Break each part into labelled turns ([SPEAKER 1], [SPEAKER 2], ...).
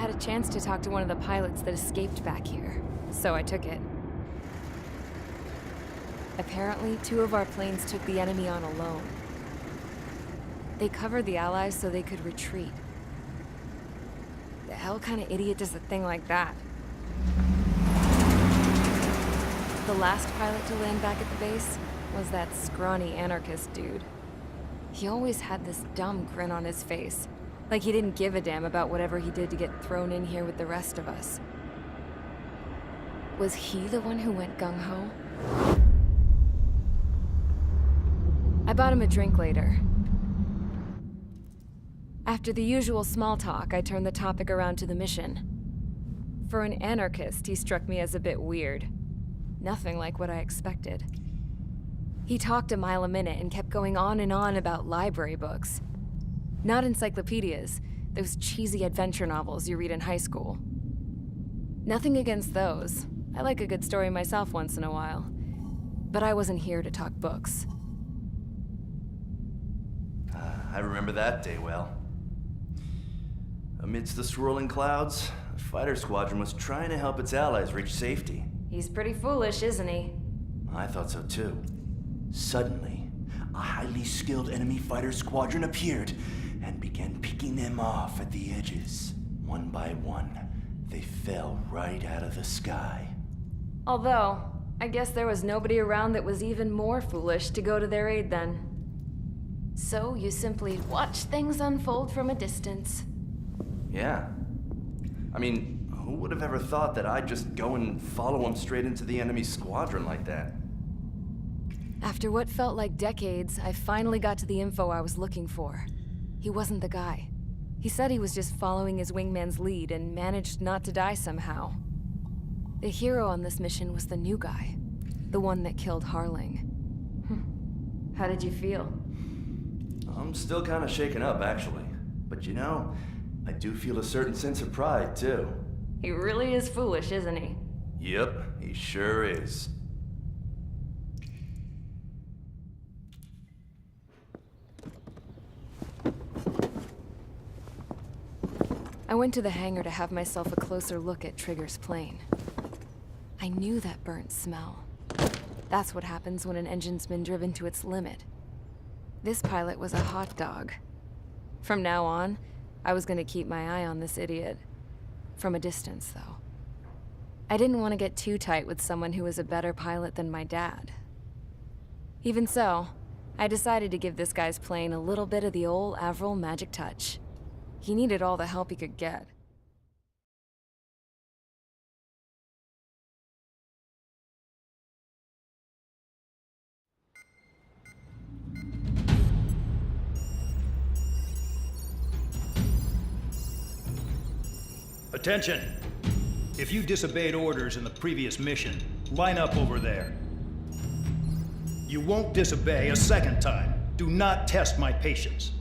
[SPEAKER 1] had a chance to talk to one of the pilots that escaped back here, so I took it. Apparently, 2 of our planes took the enemy on alone. They covered the Allies so they could retreat. The hell kind of idiot does a thing like that? The last pilot to land back at the base was that scrawny anarchist dude. He always had this dumb grin on his face, like he didn't give a damn about whatever he did to get thrown in here with the rest of us. Was he the one who went gung-ho? I bought him a drink later. After the usual small talk, I turned the topic around to the mission. For an anarchist, he struck me as a bit weird. Nothing like what I expected. He talked a mile a minute and kept going on and on about library books. Not encyclopedias, those cheesy adventure novels you read in high school. Nothing against those. I like a good story myself once in a while. But I wasn't here to talk books.
[SPEAKER 2] I remember that day well. Amidst the swirling clouds, a fighter squadron was trying to help its allies reach safety.
[SPEAKER 1] He's pretty foolish, isn't he?
[SPEAKER 2] I thought so too. Suddenly, a highly skilled enemy fighter squadron appeared and began picking them off at the edges. One by one, they fell right out of the sky.
[SPEAKER 1] Although, I guess there was nobody around that was even more foolish to go to their aid then. So you simply watch things unfold from a distance.
[SPEAKER 2] Yeah. I mean, who would have ever thought that I'd just go and follow them straight into the enemy squadron like that?
[SPEAKER 1] After what felt like decades, I finally got to the info I was looking for. He wasn't the guy. He said he was just following his wingman's lead and managed not to die somehow. The hero on this mission was the new guy. The one that killed Harling. How did you feel?
[SPEAKER 2] I'm still kind of shaken up, actually. But you know, I do feel a certain sense of pride, too.
[SPEAKER 1] He really is foolish, isn't he?
[SPEAKER 2] Yep, he sure is.
[SPEAKER 1] I went to the hangar to have myself a closer look at Trigger's plane. I knew that burnt smell. That's what happens when an engine's been driven to its limit. This pilot was a hot dog. From now on, I was gonna keep my eye on this idiot. From a distance, though. I didn't want to get too tight with someone who was a better pilot than my dad. Even so, I decided to give this guy's plane a little bit of the old Avril magic touch. He needed all the help he could get.
[SPEAKER 3] Attention! If you disobeyed orders in the previous mission, line up over there. You won't disobey a second time. Do not test my patience.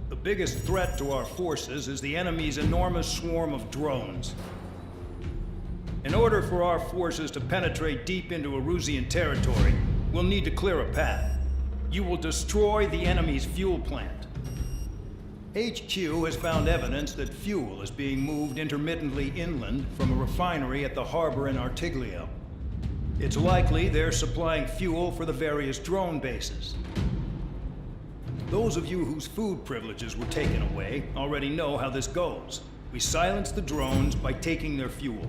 [SPEAKER 3] The biggest threat to our forces is the enemy's enormous swarm of drones. In order for our forces to penetrate deep into Erusian territory, we'll need to clear a path. You will destroy the enemy's fuel plant. HQ has found evidence that fuel is being moved intermittently inland from a refinery at the harbor in Artiglio. It's likely they're supplying fuel for the various drone bases. Those of you whose food privileges were taken away already know how this goes. We silence the drones by taking their fuel.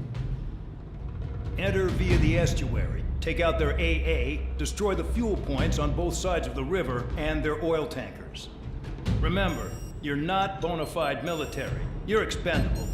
[SPEAKER 3] Enter via the estuary, take out their AA, destroy the fuel points on both sides of the river and their oil tankers. Remember, you're not bona fide military. You're expendable.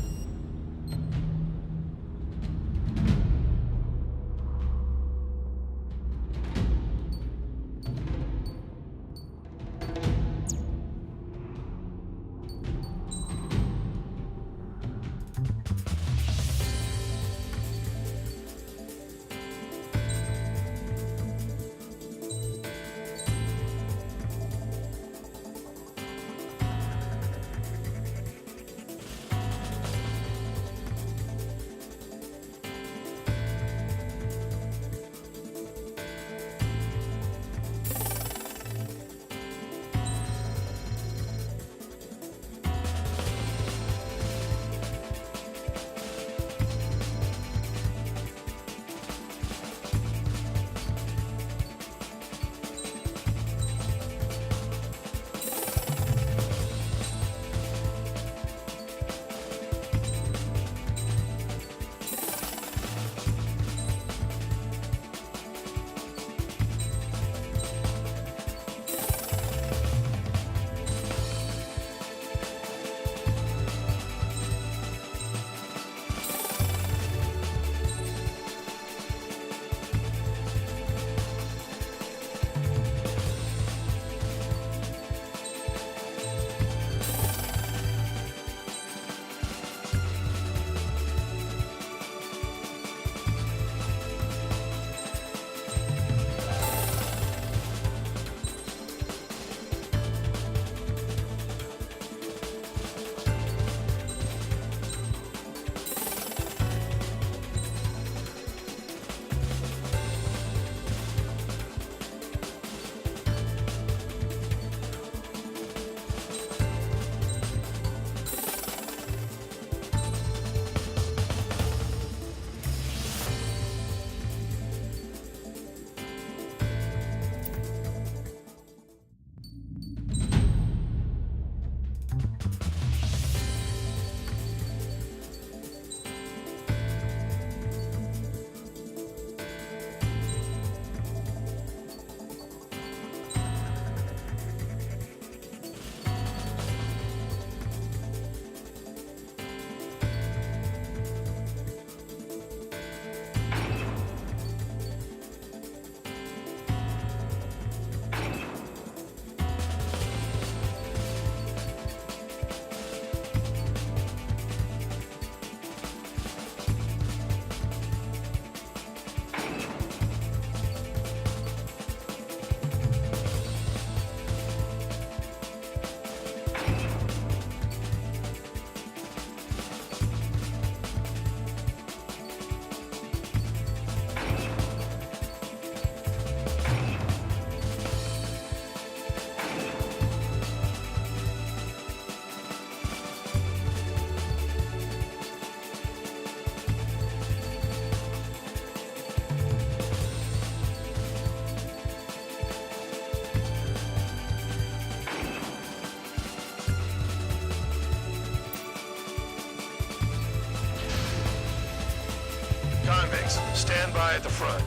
[SPEAKER 4] Thanks. Stand by at the front.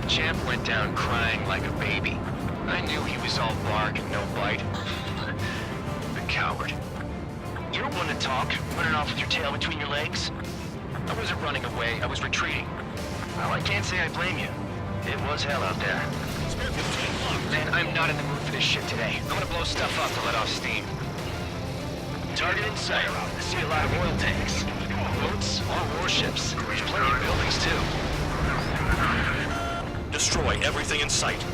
[SPEAKER 5] Champ went down crying like a baby. I knew he was all bark and no bite. The coward. You don't want to talk, running off with your tail between your legs? I wasn't running away, I was retreating. Well, I can't say I blame you. It was hell out there. Man, I'm not in the mood for this shit today. I'm gonna blow stuff up to let off steam. Target in sight. I see a lot of oil tanks. Boats, all warships. There's plenty of buildings, too.
[SPEAKER 4] Destroy everything in sight.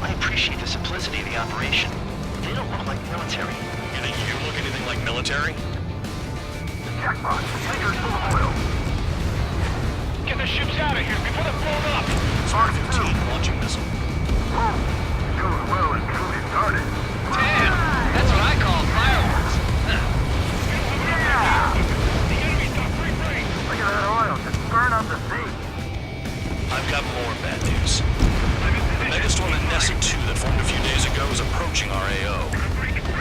[SPEAKER 5] I appreciate the simplicity of the operation. They don't look like military.
[SPEAKER 4] You think you look anything like military?
[SPEAKER 5] Jackpot, tanker's full of oil. Get the ships out of here before they're blown up!
[SPEAKER 4] Mark 15, launching missile.
[SPEAKER 5] Going well and truly started. Damn! That's what I call fireworks. Yeah! The enemy's got free reign! Look at that oil, just burn up the sea.
[SPEAKER 4] I've got more bad news. The megastorm in Nessa 2 that formed a few days ago is approaching our AO.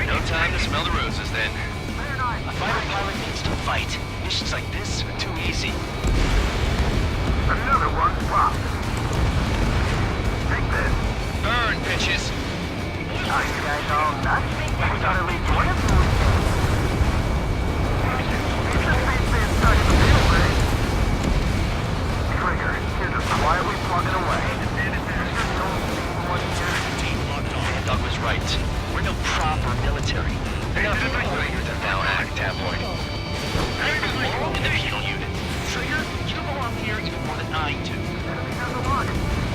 [SPEAKER 5] No time to smell the roses, then. A fighter pilot needs to fight. Missions like this are too easy. Another one popped. Take this. Burn, bitches. Are you guys all nuts? I thought at least one of you was dead. Trigger, kids are quietly plugging away. Dog was right. We're no proper military. Nothing familiar than thou act, tabloid. I belong in the penal unit. Trigger, you belong here even more than I do.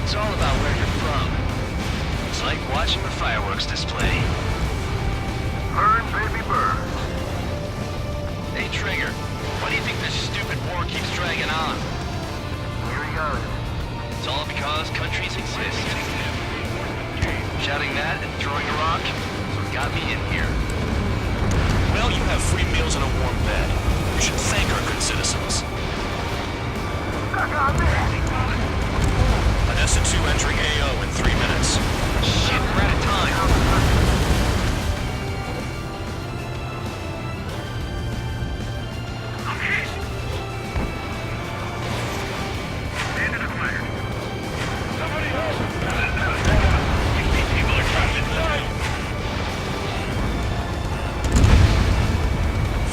[SPEAKER 5] It's all about where you're from. It's like watching the fireworks display. Burn, baby, burn. Hey, Trigger, why do you think this stupid war keeps dragging on? Here he goes. It's all because countries exist. Shouting that and throwing a rock is what got me in here.
[SPEAKER 4] Well, you have free meals and a warm bed. You should thank our good citizens. Odessa 2 entering AO in 3 minutes.
[SPEAKER 5] Shit, we're out of time.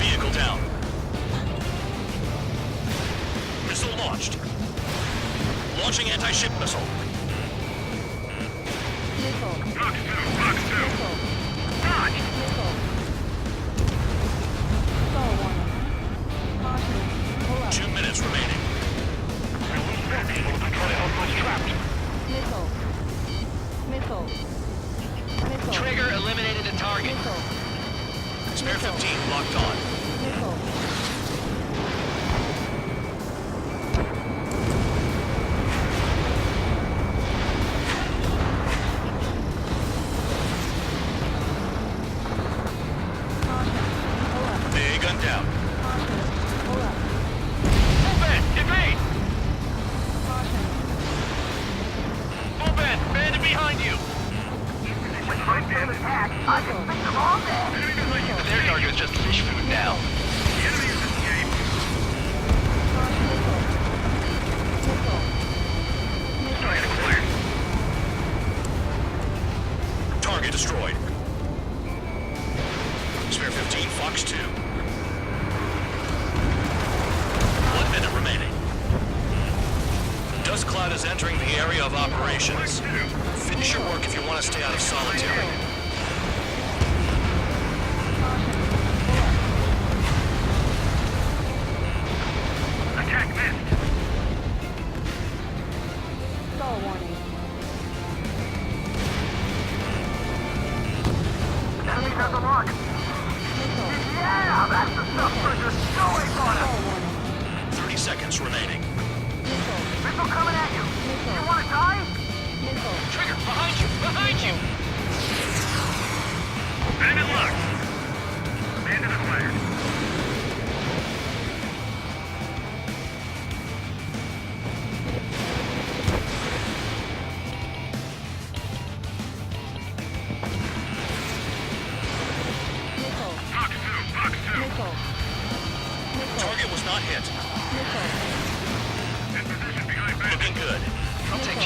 [SPEAKER 4] Vehicle down. Missile launched. Launching anti-ship missile. Box 2. Dodge. 2 minutes remaining.
[SPEAKER 5] Trigger eliminated the target.
[SPEAKER 4] Spare 15 locked on. Big gun down.
[SPEAKER 5] Full bed, evade! Full bed, bandit behind you! Their target is just fish food now.
[SPEAKER 4] Target destroyed. Spare 15, Fox 2. 1 minute remaining. Dust cloud is entering the area of operations. Finish your work if you want to stay out of solitary.
[SPEAKER 5] Attack missed.
[SPEAKER 1] Stall warning.
[SPEAKER 5] Enemy has a lock. Yeah, that's the stuff for just going on him.
[SPEAKER 4] 30 seconds remaining.
[SPEAKER 5] Missile coming at you. You want to die? Trigger, behind you! Behind you! Bandit locked.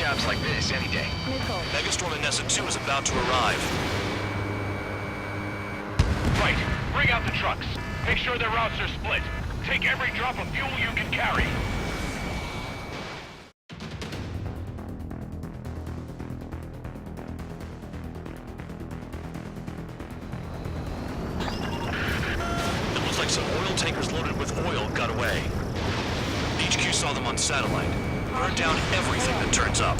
[SPEAKER 5] jobs like this any day.
[SPEAKER 4] Megastorm and Nessa 2 is about to arrive.
[SPEAKER 6] Right. Bring out the trucks. Make sure their routes are split. Take every drop of fuel you can carry.
[SPEAKER 4] It looks like some oil tankers loaded with oil got away. HQ saw them on satellite. Burned down everything that turns up.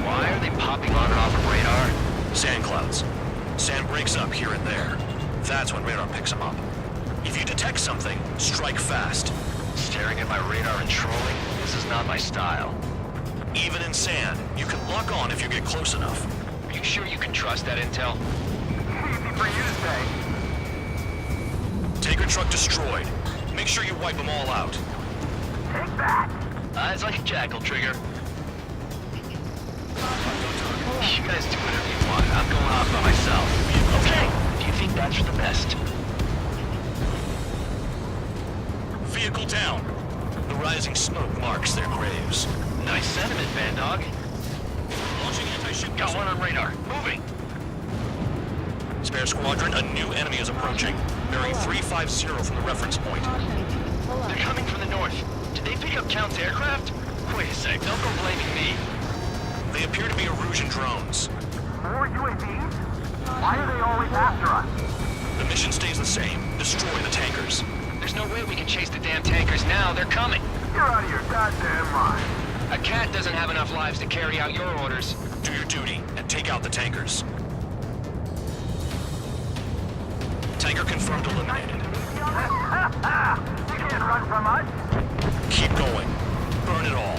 [SPEAKER 5] Why are they popping on and off of radar?
[SPEAKER 4] Sand clouds. Sand breaks up here and there. That's when radar picks them up. If you detect something, strike fast.
[SPEAKER 5] Staring at my radar and trolling? This is not my style.
[SPEAKER 4] Even in sand, you can lock on if you get close enough.
[SPEAKER 5] Are you sure you can trust that intel?
[SPEAKER 6] Easy for you to say.
[SPEAKER 4] Tanker truck destroyed. Make sure you wipe them all out.
[SPEAKER 6] Take that.
[SPEAKER 5] Eyes like a jackal, Trigger. You guys do whatever you want. I'm going off by myself. Okay. Do you think that's for the best?
[SPEAKER 4] Vehicle down. The rising smoke marks their graves.
[SPEAKER 5] Nice sentiment, Band Dog.
[SPEAKER 4] Launching anti-ship
[SPEAKER 5] Got
[SPEAKER 4] missile.
[SPEAKER 5] one on radar. Moving.
[SPEAKER 4] Spare squadron, a new enemy is approaching. Bearing 350 from the reference point.
[SPEAKER 5] They're coming from the north. Did they pick up Count's aircraft? Wait a sec. Don't go blaming me.
[SPEAKER 4] They appear to be Erusian drones.
[SPEAKER 6] More UAVs? Why are they always after us?
[SPEAKER 4] The mission stays the same. Destroy the tankers.
[SPEAKER 5] There's no way we can chase the damn tankers now. They're coming.
[SPEAKER 6] You're out of your goddamn mind.
[SPEAKER 5] A cat doesn't have enough lives to carry out your orders.
[SPEAKER 4] Do your duty and take out the tankers. Tanker confirmed eliminated.
[SPEAKER 6] You can't run from us.
[SPEAKER 4] Keep going. Burn it all.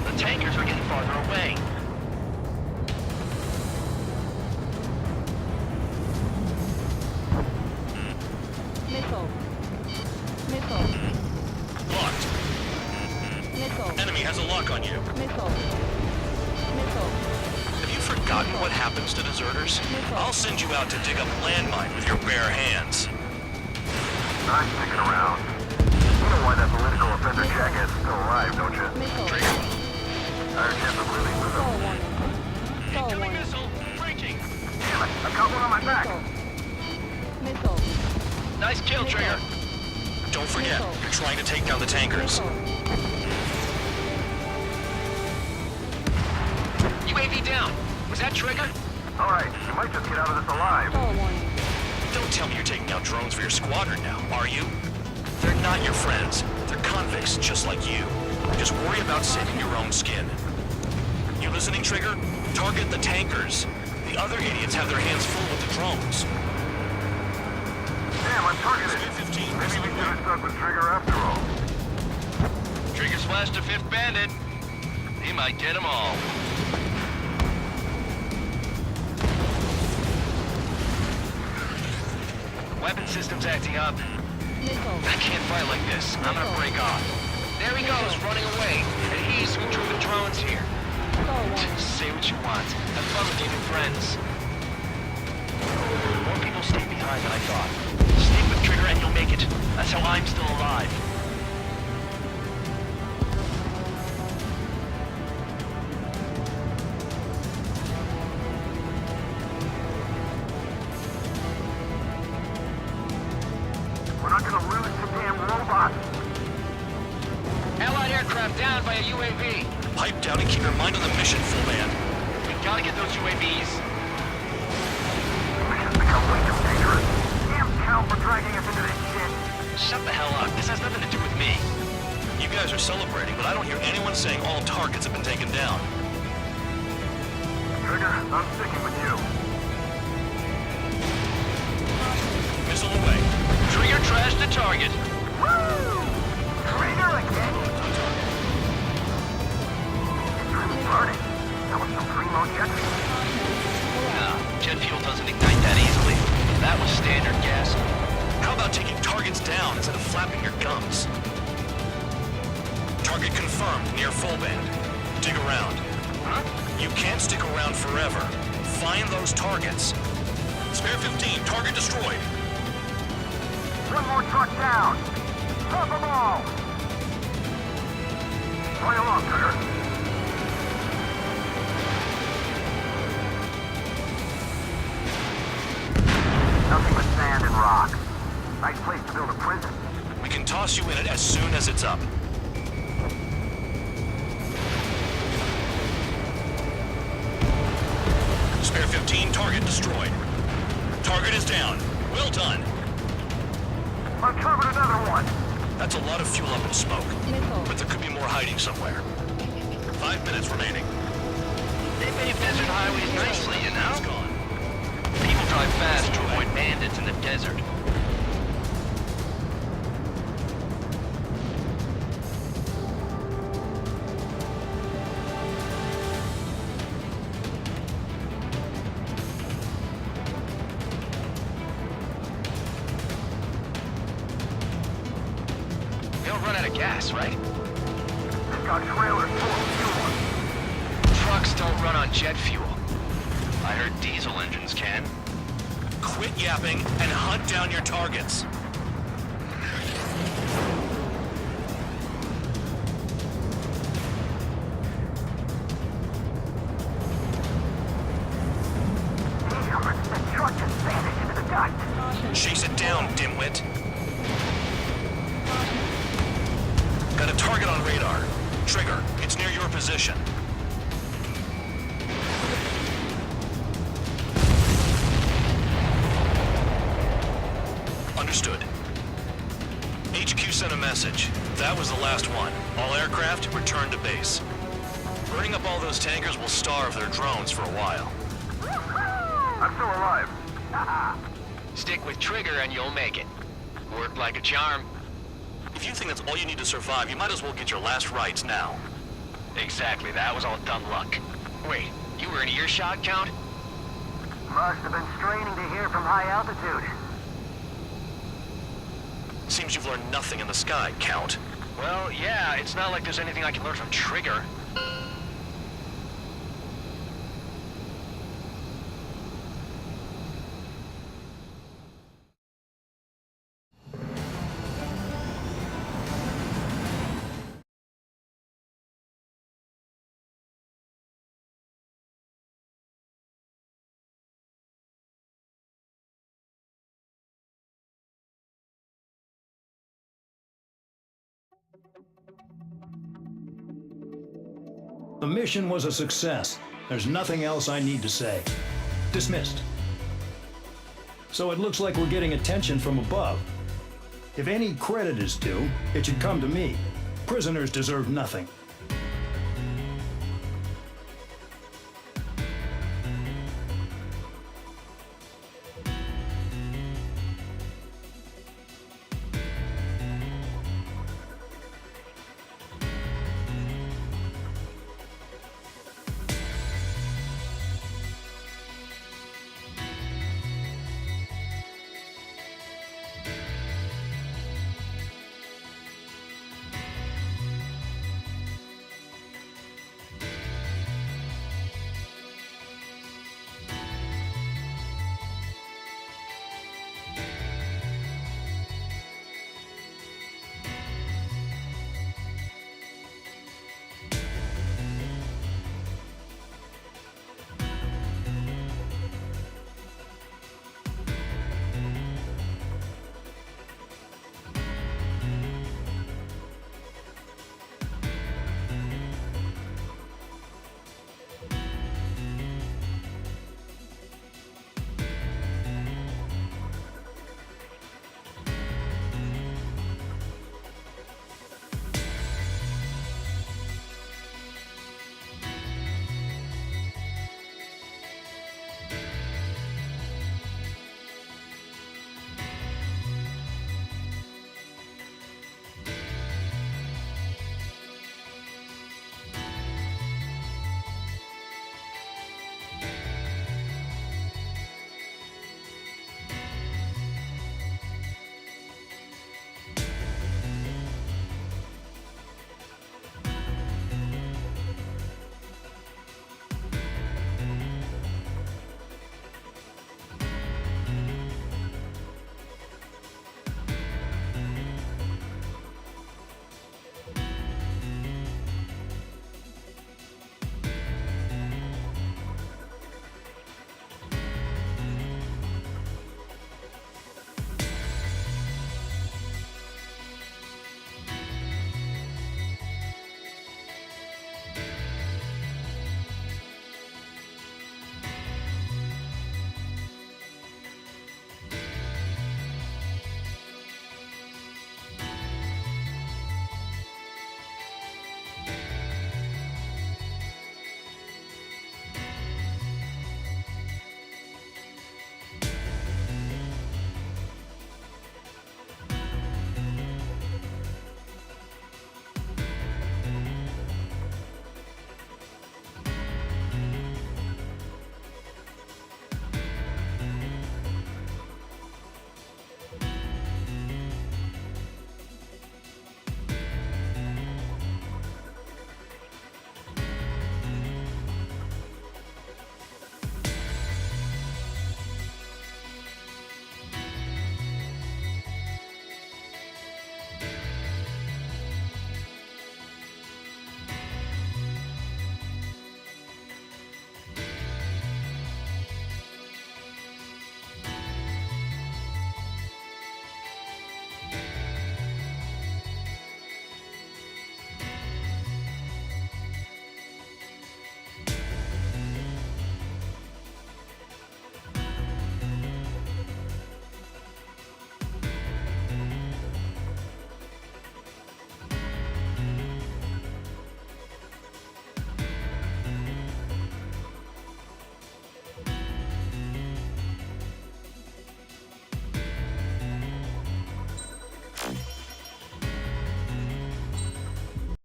[SPEAKER 5] The tankers are getting farther away.
[SPEAKER 7] Missile.
[SPEAKER 4] Locked. Enemy has a lock on you.
[SPEAKER 7] Missile.
[SPEAKER 4] Have you forgotten what happens to deserters? I'll send you out to dig up landmine with your bare hands.
[SPEAKER 6] I'm sticking around. You know why that political offender jackass is still alive, don't you?
[SPEAKER 4] Trigger.
[SPEAKER 6] Higher chance of losing with him.
[SPEAKER 5] Incoming missile. Breaching.
[SPEAKER 6] Damn it, I've got one on my back.
[SPEAKER 5] Nice kill, Trigger.
[SPEAKER 4] Don't forget, you're trying to take down the tankers.
[SPEAKER 5] UAV down. Was that Trigger?
[SPEAKER 6] All right, you might just get out of this alive.
[SPEAKER 4] Don't tell me you're taking out drones for your squadron now, are you? They're not your friends. They're convicts just like you. Just worry about saving your own skin. You listening, Trigger? Target the tankers. The other idiots have their hands full with the drones.
[SPEAKER 6] Damn, I'm targeted.
[SPEAKER 4] Spare 15.
[SPEAKER 6] Maybe we should have stuck with Trigger after all.
[SPEAKER 5] Trigger splashed a fifth bandit. He might get them all. Weapon system's acting up. I can't fight like this. I'm gonna break off. There he goes, running away. And he's who drew the drones here. Say what you want. Have fun with your new friends. More people stay behind than I thought. Stick with Trigger and you'll make it. That's how I'm still alive.
[SPEAKER 6] We're not gonna lose to damn robots.
[SPEAKER 5] Allied aircraft down by a UAV.
[SPEAKER 4] Pipe down and keep your mind on the mission, full band.
[SPEAKER 5] We gotta get those UAVs.
[SPEAKER 6] Mission's become way too dangerous. Damn Cal for dragging us into this shit.
[SPEAKER 5] Shut the hell up. This has nothing to do with me.
[SPEAKER 4] You guys are celebrating, but I don't hear anyone saying all targets have been taken down.
[SPEAKER 6] Trigger, I'm sticking with you.
[SPEAKER 4] Missile away.
[SPEAKER 5] Trigger trashed the target.
[SPEAKER 6] Woo! Trigger again? Party. That was some primo jet.
[SPEAKER 5] Nah, jet fuel doesn't ignite that easily. That was standard gas.
[SPEAKER 4] How about taking targets down instead of flapping your gums? Target confirmed near full band. Dig around.
[SPEAKER 5] Huh?
[SPEAKER 4] You can't stick around forever. Find those targets. Spare 15, target destroyed.
[SPEAKER 6] One more truck down. Pop them all. Play along, Trigger. Nothing but sand and rock. Nice place to build a prison.
[SPEAKER 4] We can toss you in it as soon as it's up. Spare 15, target destroyed. Target is down. Well done.
[SPEAKER 6] Uncovered another one.
[SPEAKER 4] That's a lot of fuel up in smoke.
[SPEAKER 7] Missile.
[SPEAKER 4] But there could be more hiding somewhere. 5 minutes remaining.
[SPEAKER 5] They pave desert highways nicely, you
[SPEAKER 4] It's
[SPEAKER 5] know?
[SPEAKER 4] gone.
[SPEAKER 5] People drive fast to avoid bandits in the desert. They don't run out of gas, right?
[SPEAKER 6] They've got trailers full of fuel.
[SPEAKER 5] Trucks don't run on jet fuel. I heard diesel engines can.
[SPEAKER 4] Quit yapping and hunt down your targets.
[SPEAKER 6] Damn, that truck just vanished into the dust.
[SPEAKER 7] Caution.
[SPEAKER 4] Chase it down, dimwit. Got a target on radar. Trigger, it's near your position. Understood. HQ sent a message. That was the last one. All aircraft, return to base. Burning up all those tankers will starve their drones for a while.
[SPEAKER 6] I'm still alive.
[SPEAKER 5] Stick with Trigger and you'll make it. Worked like a charm.
[SPEAKER 4] If you think that's all you need to survive, you might as well get your last rites now.
[SPEAKER 5] Exactly, that was all dumb luck. Wait, you were in earshot, Count?
[SPEAKER 6] Must have been straining to hear from high altitude.
[SPEAKER 4] Seems you've learned nothing in the sky, Count.
[SPEAKER 5] Well, yeah, it's not like there's anything I can learn from Trigger.
[SPEAKER 3] The mission was a success. There's nothing else I need to say. Dismissed. So it looks like we're getting attention from above. If any credit is due, it should come to me. Prisoners deserve nothing.